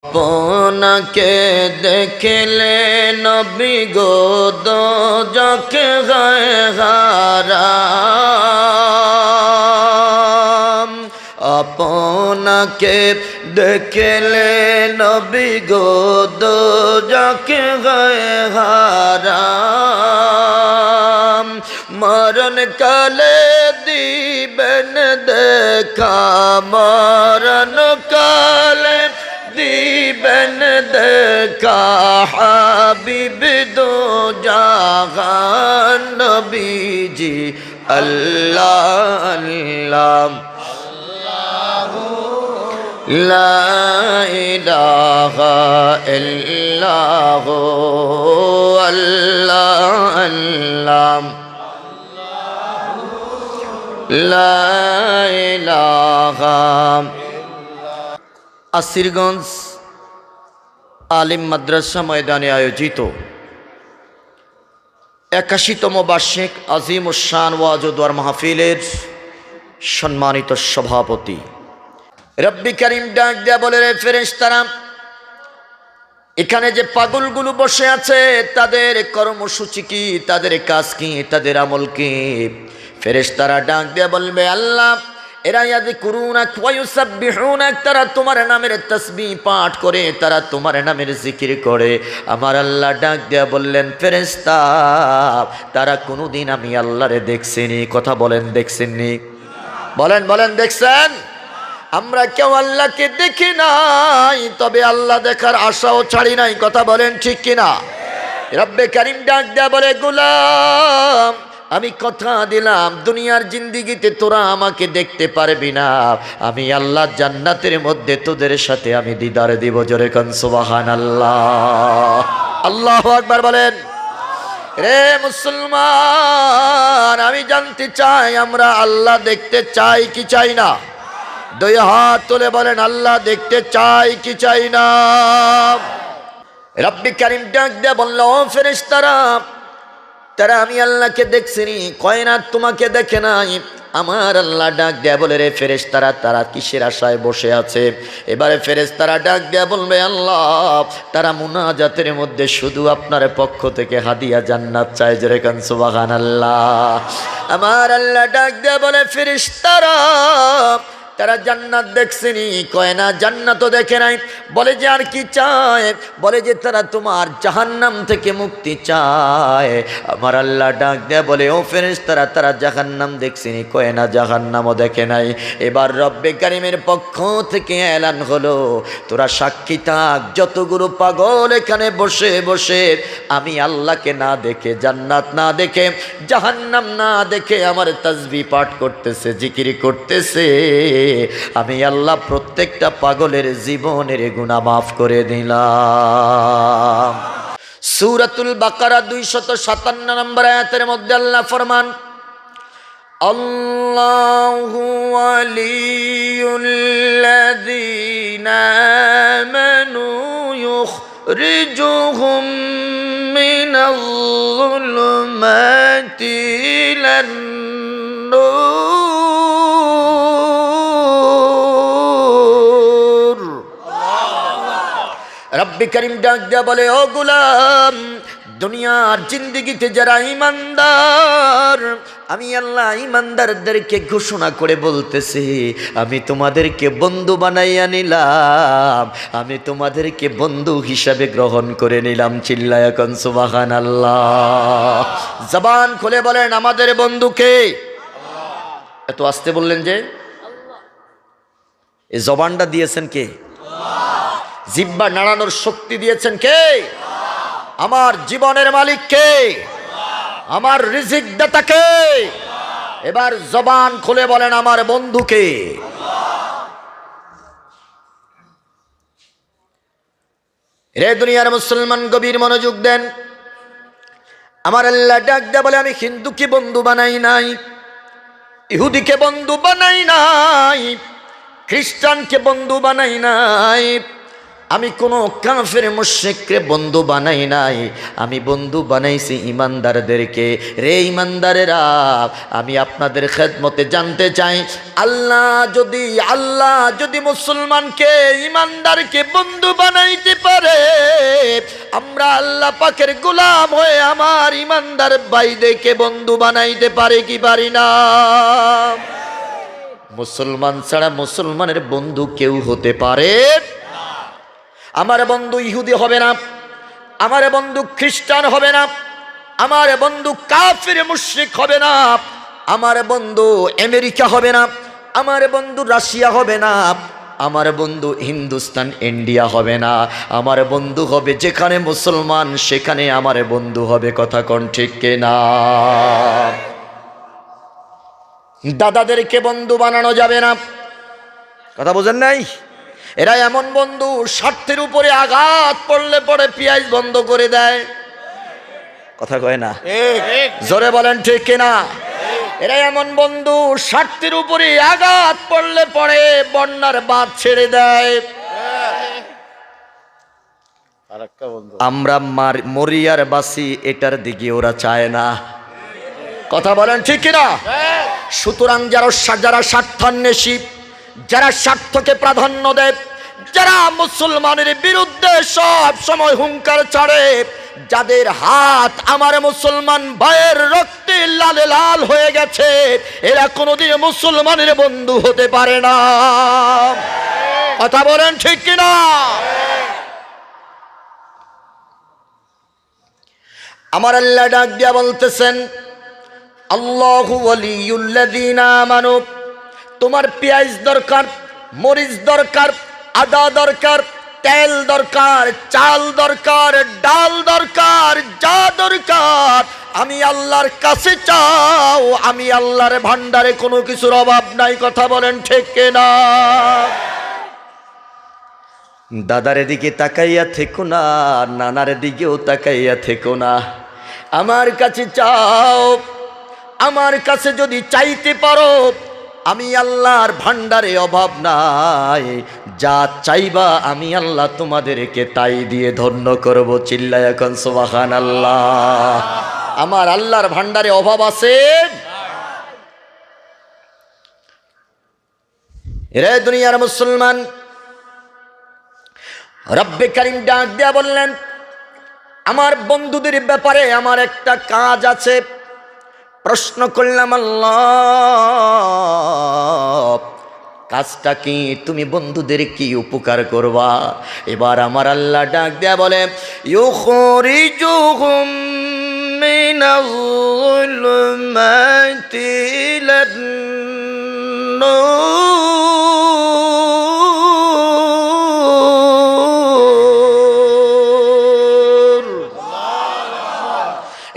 আপনাকে দেখলে নবী গো দোজখ গায়ে হারাম। আপনাকে দেখলে নবী গো দোজখ গায়ে হারাম। মরণ কালে দিবেন দেখা, মরণ কালে দিবেন দেখা হাবিব দো জাহান নবীজি। আল্লাহ আল্লাহ লা ইলাহা ইল্লাল্লাহ আল্লাহ আল্লাহ লা ইলাহা। আসিরগঞ্জ আলিম মাদ্রাসা ময়দানে আয়োজিত 81তম বার্ষিক আজিমুশ-শান ওয়াজ ও দোয়ার মাহফিলের সম্মানিত সভাপতি রব্বি করিম ডাক দেয়া বলে, রে ফেরেশতারা, এখানে যে পাগলগুলো বসে আছে তাদের কর্মসূচি কি, তাদের কাজ কি, তাদের আমল কি? ফেরেশতারা ডাক দেয়া বলবে, আল্লাহ এরা ইয়াযকুরুনাক ওয়া ইউসাব্বিহুনাক, তারা তোমার নামের তাসবিহ পাঠ করে, তারা তোমার নামের জিকির করে। আমার আল্লাহ ডাক দেয়া বললেন, ফেরেশতা তারা কোনোদিন আমি আল্লাহরে দেখছিনি। কথা বলেন, দেখছেননি? বলেন বলেন, দেখছেন? আমরা কেউ আল্লাহকে দেখি নাই, তবে আল্লাহ দেখার আশাও ছাড়ি নাই। কথা বলেন ঠিক কিনা? রব্বে কারিম ডাক দেয়া বলে, গোলাম আমি কথা দিলাম দুনিয়ার জিন্দিগিতে তোরা আমাকে দেখতে পারবি না, আমি আল্লাহ জান্নাতের মধ্যে তোদের সাথে আমি দিদার দিব। জোরে কোন সুবহানাল্লাহ। আল্লাহু আকবার বলেন। রে মুসলমান, আমি জানতে চাই আমরা আল্লাহ দেখতে চাই কি চাই না? দুই হাত তুলে বলেন, আল্লাহ দেখতে চাই কি চাই না? রব্বি কারিম ডাক দিয়ে বলল, ও ফেরেশতারা, তারা আমি আল্লাহকে দেখছিনি, কয় না তোমাকে দেখে নাই। আমার আল্লাহ ডাক দেয়া বলে, রে ফেরেশতারা তারা কিসের আশায় বসে আছে? এবারে ফেরেশতারা ডাক দেয়া বলবে, আল্লাহ তারা মুনাজাতের মধ্যে শুধু আপনার পক্ষ থেকে হাদিয়া জান্নাত চায়। জোরে কান সুবহানাল্লাহ। আমার আল্লাহ ডাক দেয়া বলে, ফেরেশতারা তারা জান্নাত দেখছেনি, কয় না জান্নাতও দেখে নাই। বলে যে আর কি চায়? বলে যে তারা তোমার জাহান্নাম থেকে মুক্তি চায়। আমার আল্লাহ ডাক দেয়া বলে, ও ফেরেশতারা তারা জাহান্নাম দেখছেনি, কয় না জাহান্নামও দেখে নাই। এবার রব্বে কারিমের পক্ষ থেকে এলান হলো, তোরা সাক্ষী থাক, যতগুলো পাগল এখানে বসে বসে আমি আল্লাহকে না দেখে, জান্নাত না দেখে, জাহান্নাম না দেখে আমার তাসবিহ পাঠ করতেছে, জিকির করতেছে, আমি আল্লাহ প্রত্যেকটা পাগলের জীবনের গুনাহ মাফ করে দিলাম। সূরাতুল বাকারা 257 নম্বর আয়াতের মধ্যে আল্লাহ ফরমান, আল্লাহু ওয়ালিয়ুল্লাযীনা আমানু ইউখরিজুহুম মিনাজ-যুলুমাতি ইলান-নূর। রব্বি করিম ডাক দেয়া বলে, ও গোলাম, দুনিয়ার জিন্দিগিতে যারা ঈমানদার, আমি আল্লাহ ঈমানদারদেরকে ঘোষণা করে বলতেছি, আমি তোমাদেরকে বন্ধু বানাইয়া নিলাম, আমি তোমাদেরকে বন্ধু হিসাবে গ্রহণ করে নিলাম। চিল্লায়া কোন সুবহানাল্লাহ। জবান খুলে বলেন, আমাদের বন্ধুকে? এত আস্তে বললেন যে? এই জবানটা দিয়েছেন কে? জিহ্বা নাড়ানোর শক্তি দিয়েছেন কে? আমার জীবনের মালিক কে? আমার রিজিক দাতা কে? এবার জবান খুলে বলেন, আমার বন্ধু কে? রে দুনিয়ার মুসলমান, গভীর মনোযোগ দেন। আমার আল্লাহ ডাক দেয়া বলে, আমি হিন্দুকে বন্ধু বানাই নাই, ইহুদিকে বন্ধু বানাই নাই, খ্রিস্টানকে বন্ধু বানাই নাই, আমি কোনো কাফের মুশরিককে বন্ধু বানাই নাই, আমি বন্ধু বানাইছি ইমানদারদেরকে। রে ইমানদারেরা, আমি আপনাদের খেদমতে জানতে চাই, আল্লাহ যদি মুসলমানকে ইমানদারকে বন্ধু বানাইতে পারে, আমরা আল্লাহ পাকের গোলাম হয়ে আমার ইমানদার ভাইদেরকে বন্ধু বানাইতে পারে কি পারি না? মুসলমান ছাড়া মুসলমানের বন্ধু কেউ হতে পারে? আমার বন্ধু ইহুদি হবে না, আমার বন্ধু খ্রিস্টান হবে না, আমার বন্ধু কাফির মুশরিক হবে না, আমার বন্ধু আমেরিকা হবে না, আমার বন্ধু রাশিয়া হবে না, আমার বন্ধু হিন্দুস্তান ইন্ডিয়া হবে না। আমার বন্ধু হবে যেখানে মুসলমান সেখানে আমার বন্ধু হবে। কথা কোন ঠিক কিনা? দাদাদেরকে বন্ধু বানানো যাবে না। কথা বোঝেন নাই? এরা এমন বন্ধু, স্বার্থের উপরে আঘাত পড়লে পরে পেঁয়াজ বন্ধ করে দেয়। কথা কয় না, জোরে বলেন ঠিক কিনা? এরা এমন বন্ধু, স্বার্থের উপরে আঘাত পড়লে পরে বন্যার বাঁধ ছেড়ে দেয়। আমরা মরিয়ার বাসি, এটার দিকে ওরা চায় না। কথা বলেন ঠিক কিনা? সুতরাং যারা স্বার্থান্বেষী, যারা স্বার্থকে প্রাধান্য দেয়, যারা মুসলমানের বিরুদ্ধে সব সময় হুঙ্কার ছাড়ে, যাদের হাত আমার মুসলমান ভাইয়ের রক্তে লালে লাল হয়ে গেছে, এরা কোনোদিন মুসলমানের বন্ধু হতে পারে না। কথা বলেন ঠিক কিনা? আমার আল্লাহ ডাক দিয়া বলতেছেন, আল্লাহু ওয়ালিয়ুল্লাযীনা আমানু। তোমার পেঁয়াজ দরকার, মরিচ দরকার, আদা দরকার, তেল দরকার, চাল দরকার, ডাল দরকার, যা দরকার আমি আল্লাহর কাছে চাও। আমি আল্লাহর ভান্ডারে কোনো কিছুর অভাব নাই। কথা বলেন ঠিক কিনা? দাদার দিকে তাকাইয়া থেকো না, নানার দিকেও তাকাইয়া থেকো না। আমার কাছে চাও। আমার কাছে যদি চাইতে পারো, আমি আল্লাহর ভান্ডারে অভাব নাই। যা চাইবা আমি আল্লাহ তোমাদেরকে তাই দিয়ে ধন্য করব। চিল্লায় এখন সুবহানাল্লাহ। আমার আল্লাহর ভান্ডারে অভাব আছে? রে দুনিয়ার মুসলমান, রব্বে কারীম ডাক দিয়া বললেন, আমার বন্ধুদের ব্যাপারে আমার একটা কাজ আছে। প্রশ্ন করলাম, আল্লাহ কাজটা কি? তুমি বন্ধুদের কি উপকার করবা? এবার আমার আল্লাহ ডাক দেয়া বলে, ইউখরিজুহুম মিনাজ-যুলুমাতি ইলান-নূর।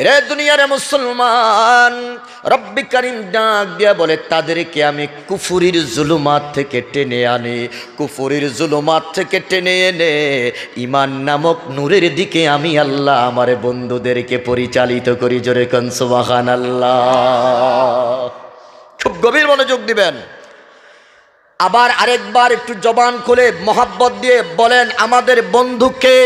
রে দুনিয়ার মুসলমান, রব্বে কারীম ডাক দিয়া বলে, তাদেরকে আমি কুফুরির জুলুমাত থেকে টেনে আনি। কুফুরির জুলুমাত থেকে টেনে এনে ঈমান নামক নূরের দিকে আমি আল্লাহ আমার বন্ধুদেরকে পরিচালিত করি। জোরে কোন সুবহানাল্লাহ। খুব গভীর মনোযোগ দিবেন। আবার আরেকবার একটু জবান খুলে মহাব্বত দিয়ে বলেন, আমাদের বন্ধুকে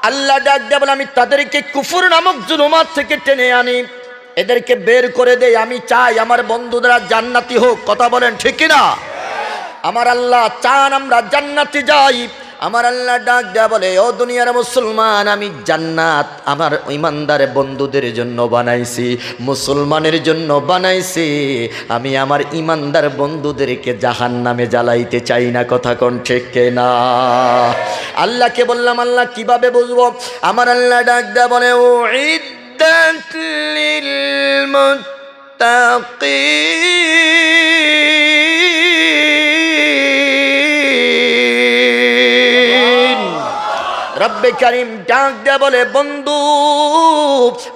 আল্লাহ ডাক দেয়া বলে, আমি তাদেরকে কুফুর নামক জুলুমাত থেকে টেনে আনি, এদেরকে বের করে দেই। আমি চাই আমার বন্ধুরা জান্নাতি হোক। কথা বলেন ঠিক কিনা? আমার আল্লাহ চান আমরা জান্নাতি যাই। আমার আল্লাহ ডাক দেয়া বলে, ও দুনিয়ার মুসলমান, আমি জান্নাত আমার ইমানদার বন্ধুদের জন্য বানাইছি, মুসলমানের জন্য বানাইছি। আমি আমার ইমানদার বন্ধুদেরকে জাহান্নামে জ্বালাইতে চাই না। কথা কোন ঠিক কিনা? আল্লাহকে বললাম, আল্লাহ কিভাবে বুঝবো? আমার আল্লাহ ডাক দেয়া বলে, ও ইদ্দাত লিল মুত্তাকিন। রব্বে কারীম ডাক দেয়া বলে, বন্ধু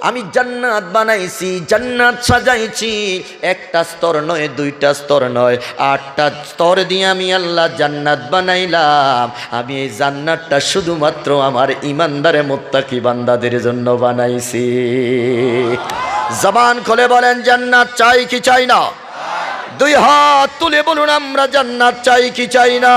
আমি জান্নাত বানাইছি, জান্নাত সাজাইছি। একটা স্তর নয়, দুইটা স্তর নয়, 8টা স্তর দিয়ে আমি আল্লাহ জান্নাত বানাইলাম। আমি এই জান্নাতটা শুধুমাত্র আমার ইমানদারে মুত্তাকি বান্দাদের জন্য বানাইছি। জবান খুলে বলেন, জান্নাত চাই কি চাই না? দুই হাত তুলে বলুন, আমরা জান্নাত চাই কি চাই না?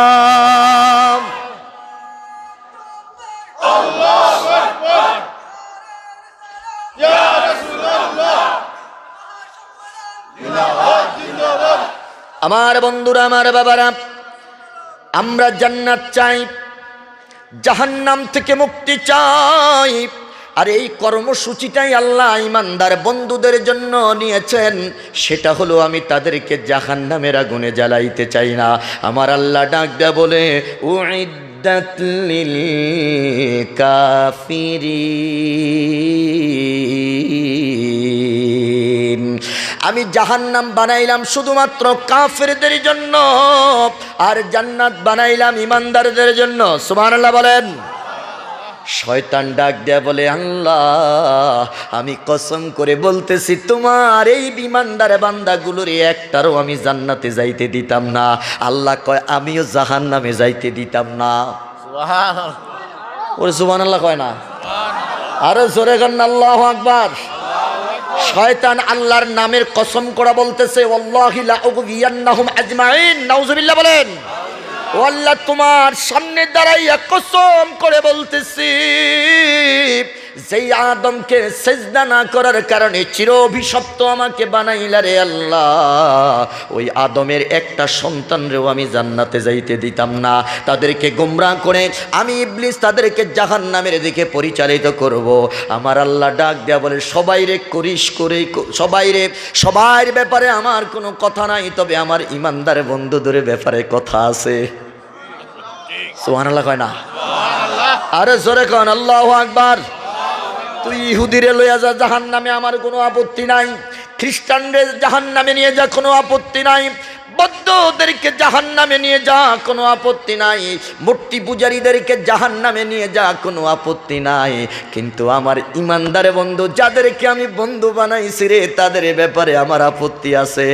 আমার বন্ধুরা, আমার বাবারা, আমরা জান্নাত চাই, জাহান্নাম থেকে মুক্তি চাই। আর এই কর্মসূচিটাই আল্লাহ ইমানদার বন্ধুদের জন্য নিয়েছেন। সেটা হলো আমি তাদেরকে জাহান্নামের আগুনে জ্বালাইতে চাই না। আমার আল্লাহ ডাক দেয়া বলে, উইদ্দাত লিল কাফিরিন, আমি জাহান্নাম বানাইলাম শুধুমাত্র কাফেরদের জন্য, আর জান্নাত বানাইলাম ইমানদারদের জন্য। সুবহানাল্লাহ বলেন। শয়তান ডাক দেয়া বলে, আল্লাহ আমি কসম করে বলতেছি তোমার এই ইমানদার বান্দাগুলোর একটারও আমি জান্নাতে যাইতে দিতাম না। আল্লাহ কয় আমিও জাহান্নামে যাইতে দিতাম না। ওরে সুবহানাল্লাহ কয় না? আরে জোরে গান আল্লাহু আকবার। শয়তান আল্লাহর নামের কসম করে বলতেছে, ওয়াল্লাহি লা উগবিয়ান্নাহুম আজমাইন। নাউজুবিল্লাহ বলেন। ও আল্লাহ, তোমার সামনে দাঁড়াইয়া কসম করে বলতেছি, যেই আদমকে সেজদা না করার কারণে চির অভিশপ্ত আমাকে বানাইলা রে আল্লাহ, ওই আদমের একটা সন্তানরেও আমি জান্নাতে যাইতে দিতাম না। তাদেরকে গোমরাহ করে আমি ইবলিস তাদেরকে জাহান্নামের দিকে পরিচালিত করব। আমার আল্লাহ ডাক দেয়া বলে, সবাইরে করিস করে, সবার ব্যাপারে আমার কোনো কথা নাই, তবে আমার ইমানদার বন্ধুদের ব্যাপারে কথা আছে। সুবহানাল্লাহ কয় না? আরে জোরে কন আল্লাহু আকবার। তুই ইহুদিরে লইয়া যা জাহান্নামে, আমার কোনো আপত্তি নাই। খ্রিস্টানদের জাহান্নামে নিয়ে যা, কোনো আপত্তি নাই। বৌদ্ধদেরকে জাহান্নামে নিয়ে যা, কোনো আপত্তি নাই। মূর্তি পূজারীদেরকে জাহান্নামে নিয়ে যা, কোনো আপত্তি নাই। কিন্তু আমার ইমানদার বন্ধু, যাদেরকে আমি বন্ধু বানাইছি রে, তাদের ব্যাপারে আমার আপত্তি আছে।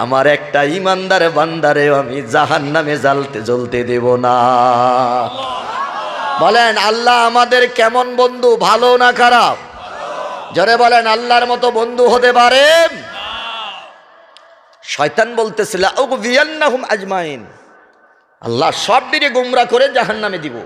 আমার একটা ইমানদার বান্দারেও আমি জাহান্নামে জ্বলতে দেব না। বলেন আল্লাহ আমাদের কেমন বন্ধু, ভালো না খারাপ? জোরে বলেন, আল্লাহর মতো বন্ধু হতে পারে? শয়তান বলতেছিল উগবিয়ান্নাহুম আজমাইন, আল্লাহ সব দিকে গোমরা করে জাহান্নামে দিব।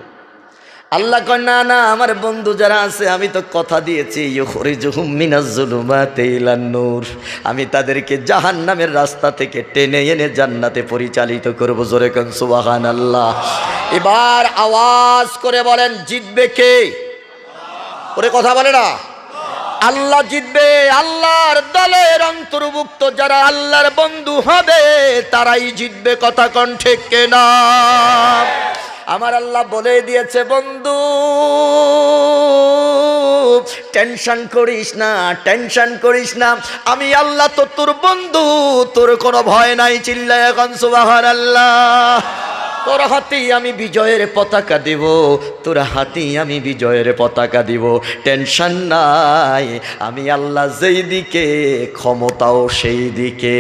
আল্লাহ কয় না না, আমার বন্ধু যারা আছে আমি তো কথা দিয়েছি, ইউখরিজুহুম মিনাজ যুলুমাতি ইলান নূর, আমি তাদেরকে জাহান্নামের রাস্তা থেকে টেনে এনে জান্নাতে পরিচালিত করব। জোরে কোন সুবহানাল্লাহ। এবার আওয়াজ করে বলেন, জিতবে কে? ওরে কথা বলে না। আল্লাহ জিতবে। আল্লাহর দলের অন্তর্ভুক্ত যারা আল্লাহর বন্ধু হবে তারাই জিতবে। কথা কোন ঠিক কিনা? আমার আল্লাহ বলে দিয়েছে, বন্ধু টেনশন করিস না, টেনশন করিস না, আমি আল্লাহ তো তোর বন্ধু, তোর কোনো ভয় নাই। চিল্লায় এখন সুবহানাল্লাহ। তোর হাতেই আমি বিজয়ের পতাকা দেব, তোর হাতেই আমি বিজয়ের পতাকা দিব। টেনশন নাই, আমি আল্লাহ যেই দিকে ক্ষমতাও সেই দিকে।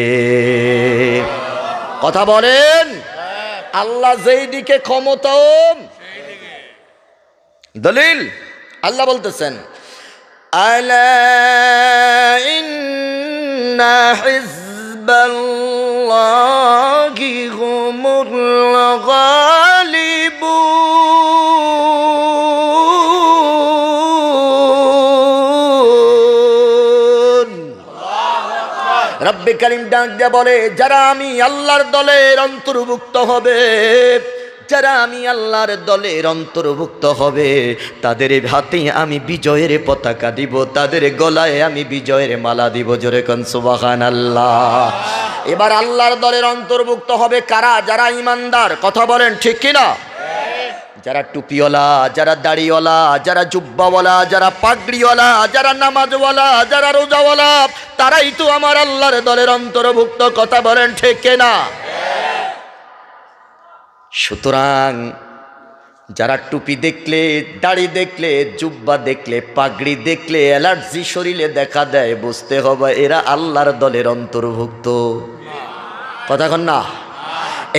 কথা বলেন, আল্লাহ যেই দিকে ক্ষমতাও। দলিল আল্লাহ বলতেছেন, আলা ইন্না হিজবাল্লাহি হুমুল গালিবুন। রব্বে কারীম ডাক দিয়ে বলে, যারা আমি আল্লাহর দলের অন্তর্ভুক্ত হবে, যারা আমি আল্লাহর দলের অন্তর্ভুক্ত হবে, তাদের হাতে আমি বিজয়ের পতাকা দিব, তাদের গলায় আমি বিজয়ের মালা দিব। জোরে কোন সুবহানাল্লাহ। এবার আল্লাহর দলের অন্তর্ভুক্ত হবে কারা? যারা ইমানদার। কথা বলেন ঠিক কিনা? যারা টুপিওয়ালা, যারা দাড়িওয়ালা, যারা জুব্বাওয়ালা, যারা পাগড়িওয়ালা, যারা নামাজওয়ালা, যারা রোজাওয়ালা, তারাই তো আমার আল্লাহর দলের অন্তর্ভুক্ত। কথা বলেন ঠিক কিনা? সুতরাং যারা টুপি দেখলে, দাড়ি দেখলে, জুব্বা দেখলে, পাগড়ি দেখলে অ্যালার্জি শরীরে দেখা দেয়, বুঝতে হবে এরা আল্লাহর দলের অন্তর্ভুক্ত। কথা কন না?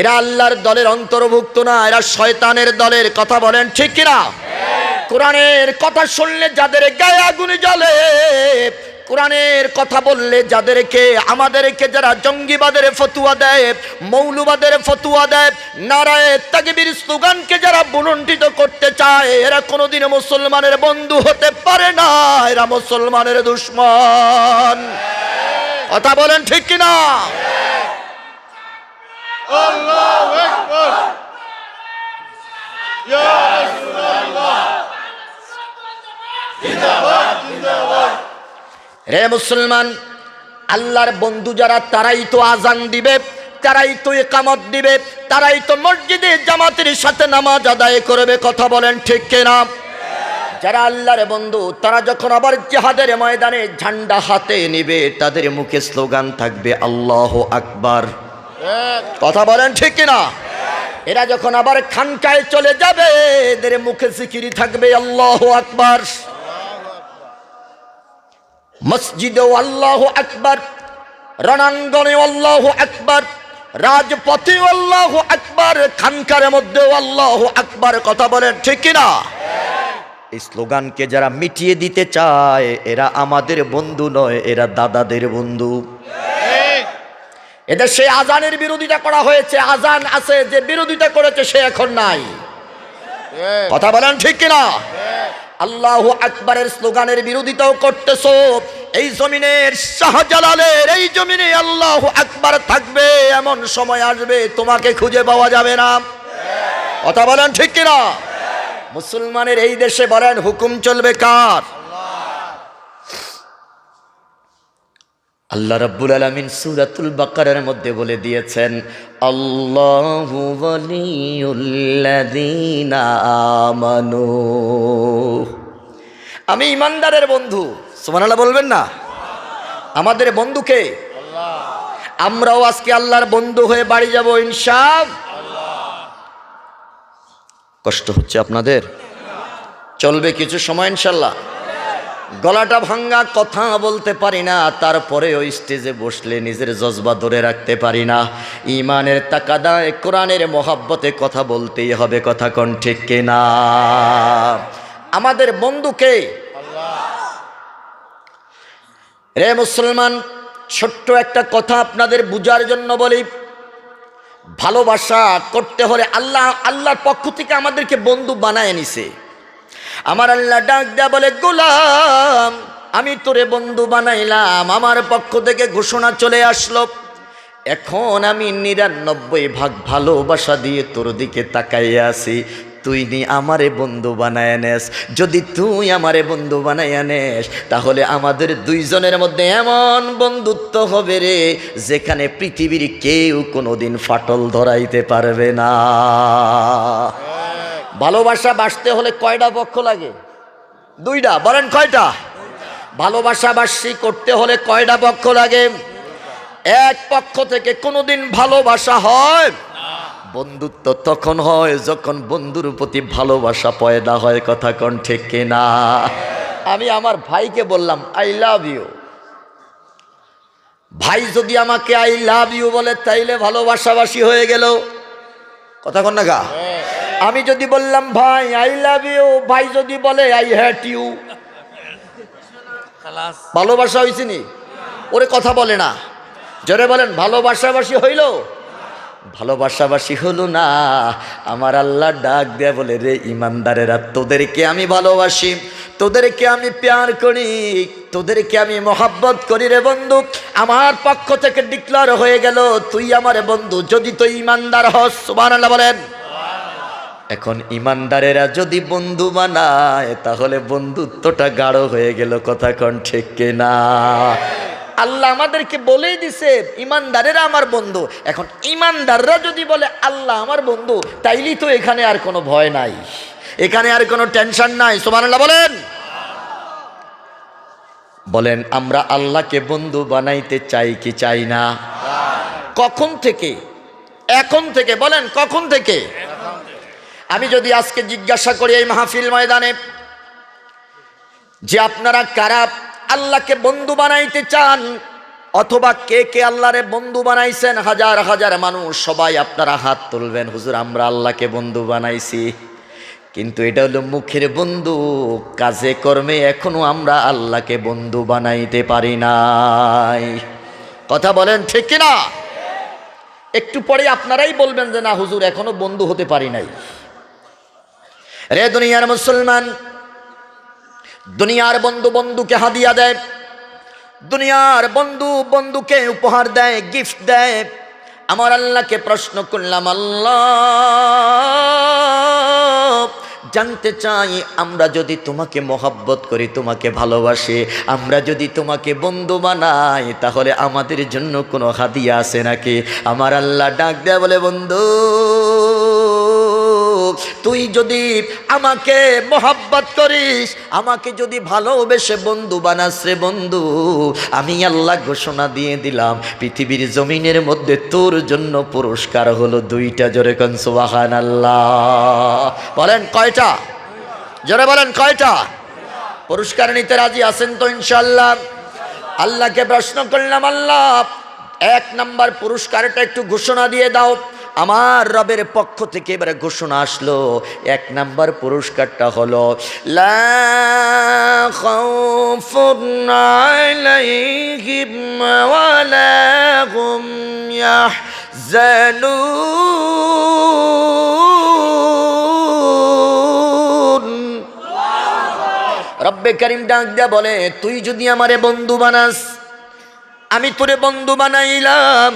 এরা আল্লাহর দলের অন্তর্ভুক্ত না, এরা শয়তানের দলের। কথা বলেন ঠিক কিনা? কোরআনের কথা শুনলে যাদের গায়ে আগুন জ্বলে, কোরআনের কথা বললে যাদেরকে, আমাদেরকে যারা জঙ্গিবাদের ফতুয়া দেয়, মৌলবাদের ফতুয়া দেয়, নারায়ে তাকবীর স্লোগানকে যারা বুলন্ডিত করতে চায়, এরা কোনোদিন মুসলমানের বন্ধু হতে পারে না, এরা মুসলমানের দুশমন। কথা বলেন ঠিক কিনা? আল্লাহু আকবার ইয়া রাসূলুল্লাহ জিন্দাবাদ জিন্দাবাদ। রে মুসলমান, আল্লাহর বন্ধু যারা তারাই তো আজান দিবে, তারাই তো ইকামত দিবে, তারাই তো মসজিদে জামাতের সাথে নামাজ আদায় করবে। কথা বলেন ঠিক কিনা? যারা আল্লাহর বন্ধু তারা যখন আবার জিহাদের ময়দানে ঝান্ডা হাতে নিবে, তাদের মুখে স্লোগান থাকবে আল্লাহু আকবার। কথা বলেন ঠিক কিনা? এরা যখন আবার খানকায় চলে যাবে, এদের মুখে জিকির থাকবে আল্লাহু আকবার। মসজিদেও আল্লাহু আকবার, রণাঙ্গনেও আল্লাহু আকবার, রাজপথেও আল্লাহু আকবার, খানকার মধ্যেও আল্লাহু আকবার। কথা বলেন ঠিক কিনা? এই স্লোগানকে যারা মিটিয়ে দিতে চায়, এরা আমাদের বন্ধু নয়, এরা দাদাদের বন্ধু। এদের সে আজানের বিরোধিতা করা হয়েছে, আজান আছে, যে বিরোধিতা করেছে সে এখন নাই। কথা বলেন ঠিক কিনা? আল্লাহু আকবারের স্লোগানের বিরোধিতাও করতেছো। এই জমিনের শাহজালালের এই জমিনে আল্লাহু আকবার থাকবে, এমন সময় আসবে তোমাকে খুঁজে পাওয়া যাবে না। কথা বলেন ঠিক কিনা? মুসলমানের এই দেশে বলেন হুকুম চলবে কার? আল্লাহ রাব্বুল আলামিন সূরাতুল বাকারার মধ্যে বলে দিয়েছেন, আল্লাহু ওয়ালিয়ুল্লাযীনা আমানু। আমি ইমানদারের বন্ধু। সুবহানাল্লাহ বলবেন না? আমাদের বন্ধুকে আমরাও আজকে আল্লাহর বন্ধু হয়ে বাড়ি যাব ইনশাআল্লাহ। কষ্ট হচ্ছে আপনাদের? চলবে কিছু সময় ইনশাআল্লাহ। গলাটা ভাঙ্গা, কথা বলতে পারি না, তারপরে ওই স্টেজে বসলে নিজের জজবা ধরে রাখতে পারি না। ইমানের তাকাদায় কোরআনের মহাব্বতে কথা বলতেই হবে। কথা কোন ঠিক কিনা? আমাদের বন্ধুকে রে মুসলমান, ছোট্ট একটা কথা আপনাদের বুঝার জন্য বলি। ভালোবাসা করতে হলে আল্লাহর পক্ষ থেকে আমাদেরকে বন্ধু বানায় নিছে। আমার আল্লাহ ডাক দেয়া বলে, গোলাম আমি তোরে বন্ধু বানাইলাম, আমার পক্ষ থেকে ঘোষণা চলে আসলো। এখন আমি 99 ভাগ ভালোবাসা দিয়ে তোর দিকে তাকাইয়া আছি, তুই নি আমারে বন্ধু বানায় নেস। যদি তুই আমারে বন্ধু বানাইয়া নেস, তাহলে আমাদের দুইজনের মধ্যে এমন বন্ধুত্ব হবে রে, যেখানে পৃথিবীর কেউ কোনোদিন ফাটল ধরাইতে পারবে না। ভালোবাসা বাসতে হলে কয়টা পক্ষ লাগে? দুইটা। বলেন কয়টা? ভালোবাসা বাসি করতে হলে কয়টা পক্ষ লাগে? এক পক্ষ থেকে কোনোদিন ভালোবাসা হয়? বন্ধুত্ব তখন হয় যখন বন্ধুর প্রতি ভালোবাসা পয়দা হয়। কথা কোন ঠিক কিনা? আমি আমার ভাইকে বললাম আই লাভ ইউ, ভাই যদি আমাকে আই লাভ ইউ বলে, তাইলে ভালোবাসাবাসী হয়ে গেল। কথা কোন না গা? আমি যদি বললাম ভাই আই লাভ ইউ, ভাই যদি বলে আই হ্যাট ইউ, ভালোবাসা হয়েছে নি? ওরে কথা বলে না, জোরে বলেন ভালোবাসাবাসী হইল? ভালোবাসাবাসী হলো না। আমার আল্লাহ ডাক দেয়া বলে, রে ইমানদারেরা, তোদেরকে আমি ভালোবাসি, তোদেরকে আমি প্যার করি, তোদেরকে আমি মহাব্বত করি রে বন্ধু। আমার পক্ষ থেকে ডিক্লার হয়ে গেল তুই আমার বন্ধু, যদি তুই ইমানদার হস। সুবহানাল্লাহ বলেন। এখন ইমানদারেরা যদি বন্ধু বানায়, তাহলে বন্ধুত্বটা গাঢ় হয়ে গেল। কথা কোন ঠিক কিনা? আল্লাহ আমাদেরকে বলেই দিছে ইমানদারেরা আমার বন্ধু। এখন ইমানদাররা যদি বলে আল্লাহ আমার বন্ধু, তাইলেই তো এখানে আর কোনো ভয় নাই, এখানে আর কোনো টেনশন নাই। সুবহানাল্লাহ বলেন। বলেন আমরা আল্লাহকে বন্ধু বানাইতে চাই কি চাই না? কখন থেকে? এখন থেকে। বলেন কখন থেকে? আমি যদি আজকে জিজ্ঞাসা করি এই মাহফিল ময়দানে যে আপনারা কারা আল্লাহকে বন্ধু বানাইতে চান, অথবা কে কে আল্লাহরে বন্ধু বানাইছেন, হাজার হাজার মানুষ সবাই আপনারা হাত তুলবেন, হুজুর আমরা আল্লাহকে বন্ধু বানাইছি। কিন্তু এটা হলো মুখের বন্ধু, কাজে কর্মে এখনো আমরা আল্লাহকে বন্ধু বানাইতে পারি নাই। কথা বলেন ঠিক কিনা? একটু পরে আপনারাই বলবেন যে না হুজুর এখনো বন্ধু হতে পারি নাই। রে দুনিয়ার মুসলমান, দুনিয়ার বন্ধু বন্ধুকে হাদিয়া দেয়, দুনিয়ার বন্ধু বন্ধুকে উপহার দেয়, গিফট দেয়। আমার আল্লাহকে প্রশ্ন করলাম, আল্লাহ জানতে চাই, আমরা যদি তোমাকে মহব্বত করি, তোমাকে ভালোবাসি, আমরা যদি তোমাকে বন্ধু বানাই, তাহলে আমাদের জন্য কোনো হাদিয়া আছে নাকি? আমার আল্লাহ ডাক দেয়া বলে, বন্ধু তুই যদি আমাকে মহব্বত করিস, আমাকে যদি ভালোবেসে বন্ধু বানাস রে বন্ধু, আমি আল্লাহ ঘোষণা দিয়ে দিলাম পৃথিবীর জমিনের মধ্যে তোর জন্য পুরস্কার হলো 2টা। জোরে কোন সুবহানাল্লাহ। বলেন কয়টা? জোরে বলেন কয়টা? পুরস্কার নিতে রাজি আছেন তো ইনশাআল্লাহ? আল্লাহকে প্রশ্ন করলাম, আল্লাহ 1 নাম্বার পুরস্কারটা একটু ঘোষণা দিয়ে দাও। আমার রবের পক্ষ থেকে এবারে ঘোষণা আসলো, 1 নাম্বার পুরস্কারটা হলো লা খাউফুন আলাইহিম ওয়া লা হুম ইয়াহজানুন। রব্বে কারীম ডাক দিয়া বলে, তুই যদি আমারে বন্ধু বানাস, আমি তোরে বন্ধু বানাইলাম,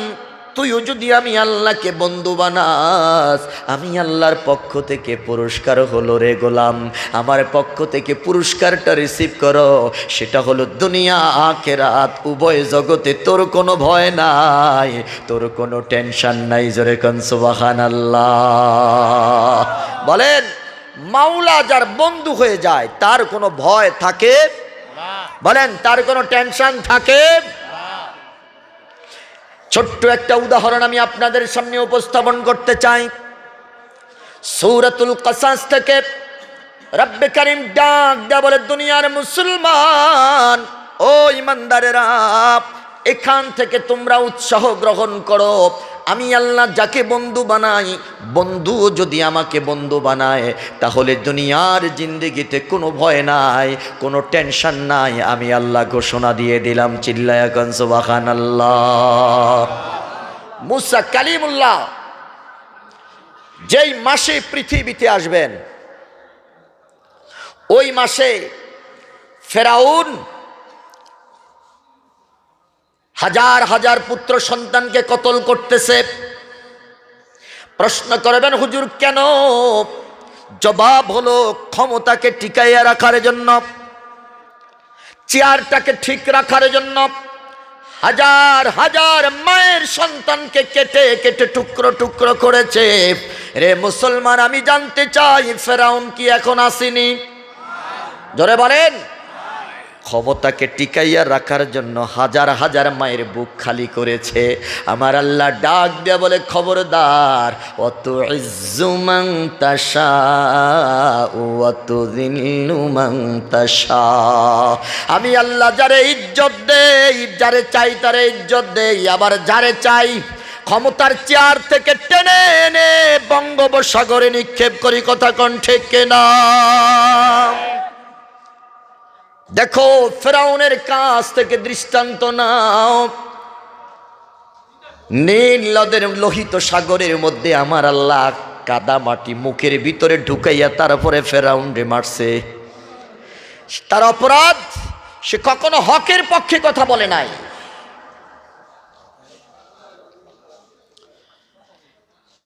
তুইও যদি আমি আল্লাহকে বন্ধু বানাস, আমি আল্লাহর পক্ষ থেকে পুরস্কার হলো রে গোলাম, আমার পক্ষ থেকে পুরস্কারটা রিসিভ করো। সেটা হলো দুনিয়া আখিরাত উভয় জগতে তোর কোনো ভয় নাই, তোর কোনো টেনশন নাই। জোরে কোন সুবহানাল্লাহ। বলেন, মাওলা যার বন্ধু হয়ে যায় তার কোনো ভয় থাকে? বলেন, তার কোনো টেনশন থাকে? ছোট্ট একটা উদাহরণ আমি আপনাদের সামনে উপস্থাপন করতে চাই। সূরাতুল কাসাস থেকে রব্বে কারীম ডাক দেয়া বলে, দুনিয়ার মুসলমান ও ইমানদারেরা, এখান থেকে তোমরা উৎসাহ গ্রহণ করো। আমি আল্লাহ যাকে বন্ধু বানাই, বন্ধু যদি আমাকে বন্ধু বানায়, তাহলে দুনিয়ার জিন্দেগিতে কোনো ভয় নাই, কোনো টেনশন নাই। আমি আল্লাহ ঘোষণা দিয়ে দিলাম। চিল্লায়া কোন সুবহানাল্লাহ। মুসা কালিমুল্লাহ যেই মাসে পৃথিবীতে আসবেন, ওই মাসে ফেরাউন হাজার হাজার পুত্র সন্তানকে কতল করতেছে। প্রশ্ন করবেন, হুজুর কেন? জবাব হলো, ক্ষমতাকে টিকাইয়া রাখার জন্য, চেয়ারটাকে ঠিক রাখার জন্য হাজার হাজার মায়ের সন্তানকে কেটে কেটে টুকরো টুকরো করেছে। রে মুসলমান, আমি জানতে চাই, ফেরাউন কি এখন আসেনি? জোরে বলেন। ক্ষমতাকে টিকাইয়া রাখার জন্য হাজার হাজার মায়ের বুক খালি করেছে। আমার আল্লাহ ডাক দেয়া বলে, খবরদার, ওয়াতু ইজ্জু মান তাশা ওয়া তুযিল্লু মান তাশা। আমি আল্লাহ যারে ইজ্জত দেই, যারে চাই তারে ইজ্জত দেই, আবার যারে চাই ক্ষমতার চেয়ার থেকে টেনে এনে বঙ্গোপসাগরে নিক্ষেপ করি। কথা কোন ঠিক কিনা? দেখো, ফেরাউনের কাছ থেকে দৃষ্টান্ত নাও। নীল নদের লোহিত সাগরের মধ্যে আমার আল্লাহ কাদা মাটি মুখের ভিতরে ঢুকাইয়া তারপরে ফেরাউনরে মারছে। তার অপরাধ, সে কখনো হকের পক্ষে কথা বলে নাই।